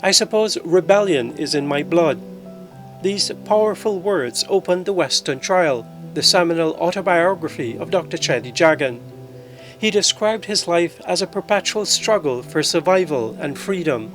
I suppose rebellion is in my blood. These powerful words opened The Western Trial, the seminal autobiography of Dr Cheddi Jagan. He described his life as a perpetual struggle for survival and freedom.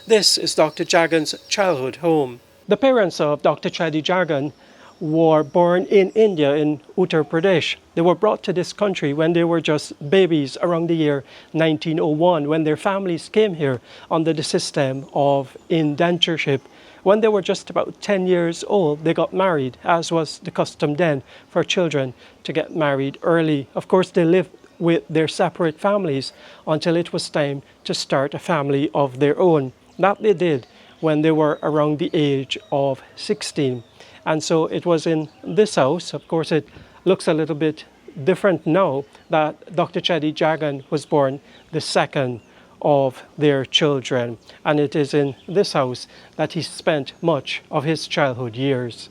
This is Dr Jagan's childhood home. The parents of Dr Cheddi Jagan were born in India, in Uttar Pradesh. They were brought to this country when they were just babies around the year 1901, when their families came here under the system of indentureship. When they were just about 10 years old, they got married, as was the custom then for children to get married early. Of course, they lived with their separate families until it was time to start a family of their own. That they did when they were around the age of 16. And so it was in this house, of course it looks a little bit different now, that Dr Cheddi Jagan was born, the second of their children. And it is in this house that he spent much of his childhood years.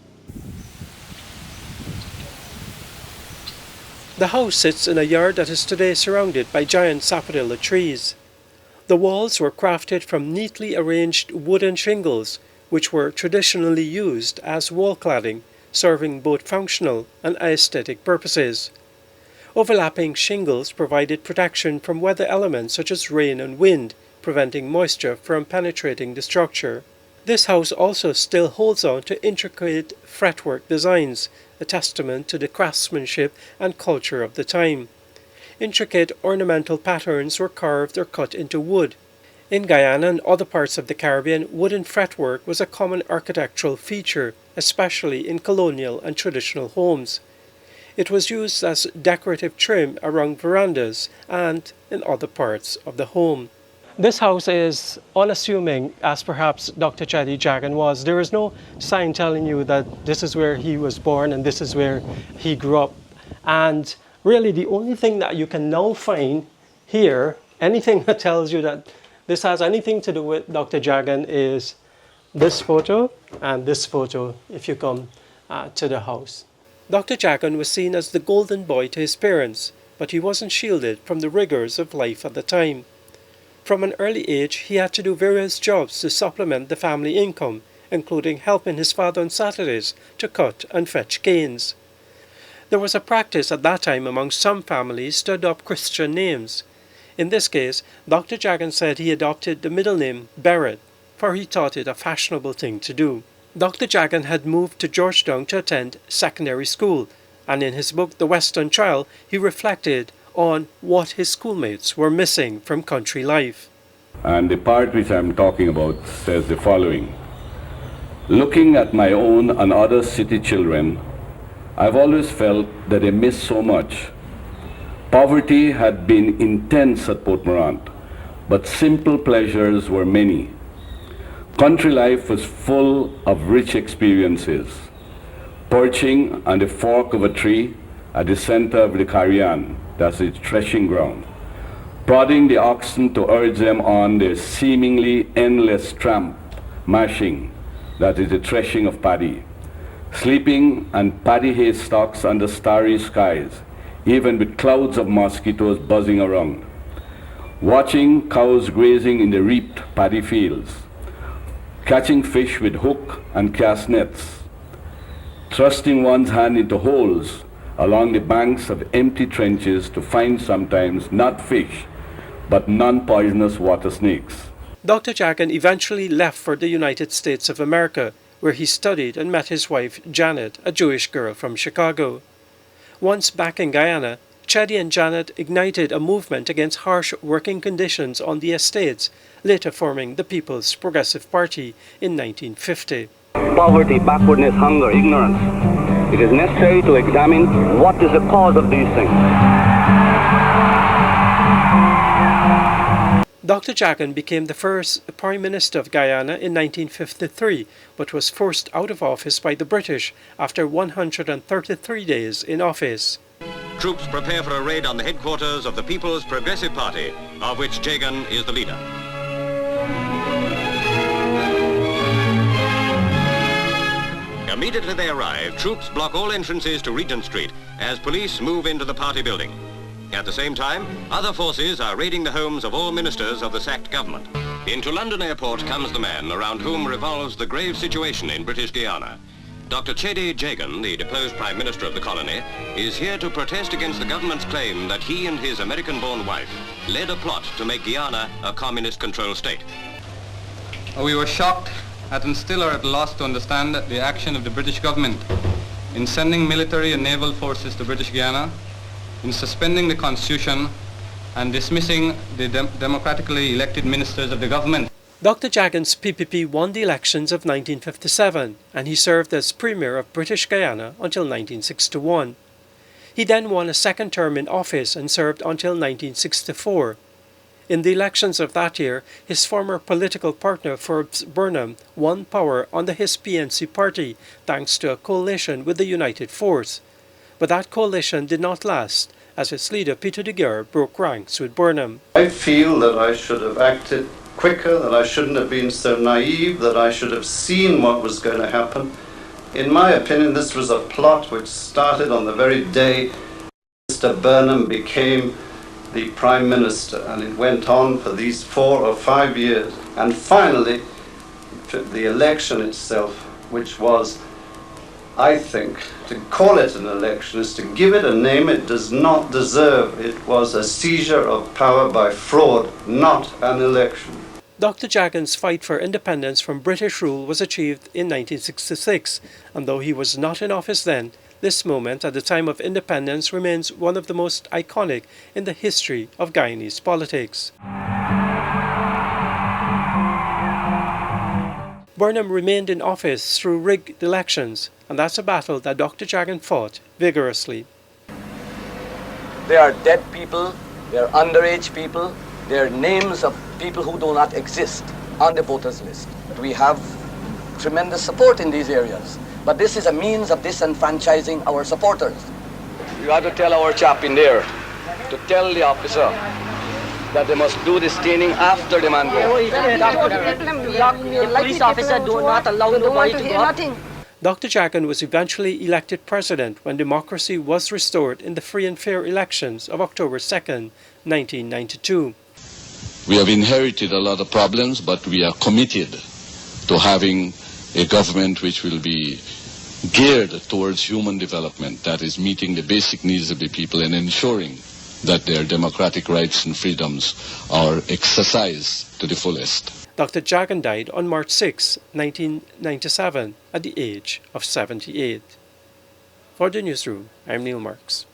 The house sits in a yard that is today surrounded by giant sapodilla trees. The walls were crafted from neatly arranged wooden shingles, which were traditionally used as wall cladding, serving both functional and aesthetic purposes. Overlapping shingles provided protection from weather elements such as rain and wind, preventing moisture from penetrating the structure. This house also still holds on to intricate fretwork designs, a testament to the craftsmanship and culture of the time. Intricate ornamental patterns were carved or cut into wood. In Guyana and other parts of the Caribbean, wooden fretwork was a common architectural feature, especially in colonial and traditional homes. It was used as decorative trim around verandas and in other parts of the home. This house is unassuming, as perhaps Dr Cheddi Jagan was. There is no sign telling you that this is where he was born and this is where he grew up. And really the only thing that you can now find here, anything that tells you that this has anything to do with Dr. Jagan, is this photo and this photo if you come to the house. Dr. Jagan was seen as the golden boy to his parents, but he wasn't shielded from the rigors of life at the time. From an early age, he had to do various jobs to supplement the family income, including helping his father on Saturdays to cut and fetch canes. There was a practice at that time among some families to adopt Christian names. In this case, Dr. Jagan said he adopted the middle name Barrett, for he thought it a fashionable thing to do. Dr. Jagan had moved to Georgetown to attend secondary school, and in his book The Western Trial, he reflected on what his schoolmates were missing from country life. And the part which I'm talking about says the following. Looking at my own and other city children, I've always felt that they miss so much. Poverty had been intense at Port Mourant, but simple pleasures were many. Country life was full of rich experiences. Perching on the fork of a tree at the center of the Guyana, that's its threshing ground. Prodding the oxen to urge them on their seemingly endless tramp, mashing, that is the threshing of paddy. Sleeping on paddy haystacks under starry skies, even with clouds of mosquitoes buzzing around. Watching cows grazing in the reaped paddy fields. Catching fish with hook and cast nets. Thrusting one's hand into holes along the banks of empty trenches to find sometimes not fish, but non-poisonous water snakes. Dr. Jagan eventually left for the United States of America, where he studied and met his wife Janet, a Jewish girl from Chicago. Once back in Guyana, Cheddi and Janet ignited a movement against harsh working conditions on the estates, later forming the People's Progressive Party in 1950. Poverty, backwardness, hunger, ignorance. It is necessary to examine what is the cause of these things. Dr. Jagan became the first Prime Minister of Guyana in 1953, but was forced out of office by the British after 133 days in office. Troops prepare for a raid on the headquarters of the People's Progressive Party, of which Jagan is the leader. Immediately they arrive, troops block all entrances to Regent Street as police move into the party building. At the same time, other forces are raiding the homes of all ministers of the sacked government. Into London Airport comes the man around whom revolves the grave situation in British Guyana. Dr Cheddi Jagan, the deposed Prime Minister of the colony, is here to protest against the government's claim that he and his American-born wife led a plot to make Guyana a communist-controlled state. We were shocked and still are at a loss to understand the action of the British government in sending military and naval forces to British Guyana, in suspending the constitution and dismissing the democratically elected ministers of the government. Dr Jagan's PPP won the elections of 1957 and he served as Premier of British Guyana until 1961. He then won a second term in office and served until 1964. In the elections of that year, his former political partner Forbes Burnham won power under his PNC party thanks to a coalition with the United Force. But that coalition did not last, as its leader Peter de Geer broke ranks with Burnham. I feel that I should have acted quicker, that I shouldn't have been so naive, that I should have seen what was going to happen. In my opinion, this was a plot which started on the very day Mr. Burnham became the Prime Minister, and it went on for these 4 or 5 years. And finally, the election itself, which was, I think, to call it an election is to give it a name it does not deserve. It was a seizure of power by fraud, not an election. Dr Jagan's fight for independence from British rule was achieved in 1966, and though he was not in office then, this moment at the time of independence remains one of the most iconic in the history of Guyanese politics. Burnham remained in office through rigged elections, and that's a battle that Dr Jagan fought vigorously. They are dead people, they are underage people, they are names of people who do not exist on the voters list. We have tremendous support in these areas, but this is a means of disenfranchising our supporters. You have to tell our chap in there, to tell the officer that they must do the staining after the man goes. The police officer do not allow nobody to go up. Dr Jagan was eventually elected president when democracy was restored in the free and fair elections of October 2nd, 1992. We have inherited a lot of problems, but we are committed to having a government which will be geared towards human development, that is meeting the basic needs of the people and ensuring that their democratic rights and freedoms are exercised to the fullest. Dr Jagan died on March 6, 1997 at the age of 78. For the newsroom, I'm Neil Marks.